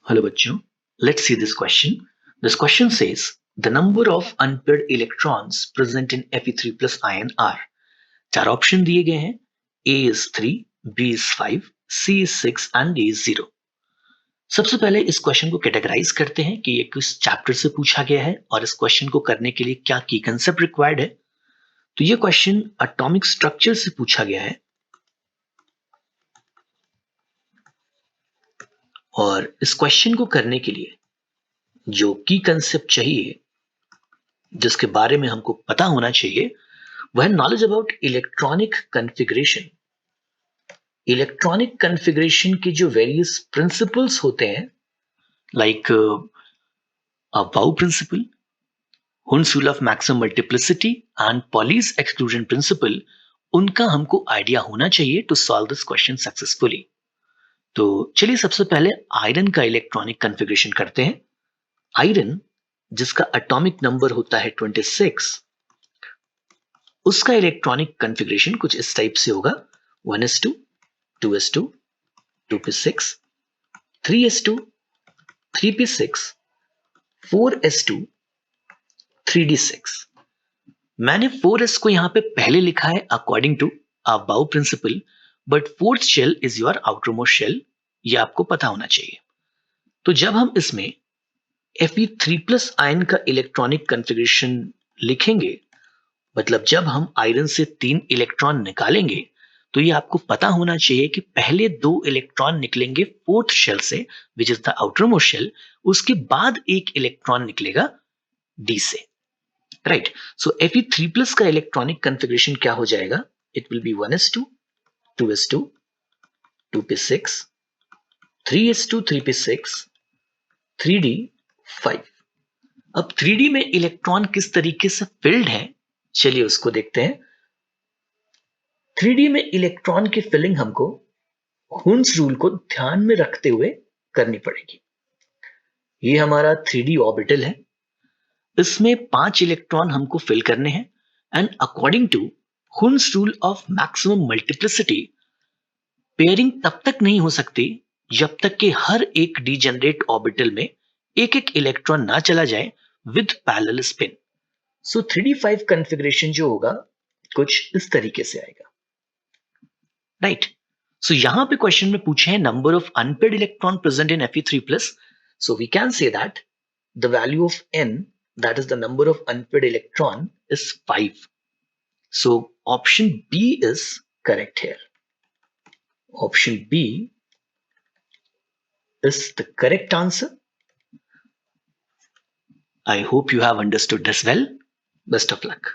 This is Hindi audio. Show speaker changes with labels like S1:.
S1: Hello bachcho, let's see this question. This question says the number of unpaired electrons present in Fe3 plus ion are. चार ऑप्शन दिए गए हैं. A is 3, B is 5, C is 6 and D is 0. सबसे पहले इस क्वेश्चन को कैटेगराइज करते हैं कि ये किस चैप्टर से पूछा गया है और इस क्वेश्चन को करने के लिए क्या की कंसेप्ट रिक्वायर्ड है. तो ये क्वेश्चन एटॉमिक स्ट्रक्चर से पूछा गया है और इस क्वेश्चन को करने के लिए जो की कंसेप्ट चाहिए, जिसके बारे में हमको पता होना चाहिए, वह है knowledge about electronic configuration. Electronic configuration के जो वेरियस प्रिंसिपल्स होते हैं, like Aufbau principle, Hund's rule of maximum multiplicity and Pauli's exclusion principle, उनका हमको आइडिया होना चाहिए to solve this question successfully. तो चलिए सबसे पहले आयरन का इलेक्ट्रॉनिक कॉन्फ़िगरेशन करते हैं. आयरन जिसका एटॉमिक नंबर होता है 26, उसका इलेक्ट्रॉनिक कॉन्फ़िगरेशन कुछ इस टाइप से होगा. 1s2, 2s2, 2p6, 3s2, 3p6, 4s2, 3d6. मैंने 4s को यहां पे पहले लिखा है according to Aufbau principle, but fourth shell is your outermost shell, ये आपको पता होना चाहिए. तो जब हम इसमें Fe3 प्लस आयन का इलेक्ट्रॉनिक कॉन्फ़िगरेशन लिखेंगे, मतलब जब हम आयरन से 3 इलेक्ट्रॉन निकालेंगे, तो ये आपको पता होना चाहिए कि पहले 2 इलेक्ट्रॉन निकलेंगे फोर्थ शेल से, which is the outermost shell. उसके बाद एक इलेक्ट्रॉन निकलेगा डी से, राइट. सो Fe3 प्लस का इलेक्ट्रॉनिक कॉन्फ़िगरेशन क्या हो जाएगा? It will be 1s2, 2s2, 2p6, 3s2, 3p6, 3d5. अब 3d में इलेक्ट्रॉन किस तरीके से फिल्ड है, चलिए उसको देखते हैं. 3d में इलेक्ट्रॉन की फिलिंग हमको हुन्स रूल को ध्यान में रखते हुए करनी पड़ेगी. ये हमारा 3d ऑर्बिटल है, इसमें 5 इलेक्ट्रॉन हमको फिल करने हैं and according to Hund's rule of maximum multiplicity, pairing तब तक नहीं हो सकती जब तक कि हर एक डीजेनरेट ऑर्बिटल में एक एक इलेक्ट्रॉन ना चला जाए with parallel spin. So 3d5 configuration जो होगा कुछ इस तरीके से आएगा, राइट. सो यहां पे क्वेश्चन में पूछे हैं number of unpaired electron present in Fe3 plus. So we can say that the value of n, that is the number of unpaired electron, is 5. So option B is correct here. Option B is the correct answer. I hope you have understood this well. Best of luck.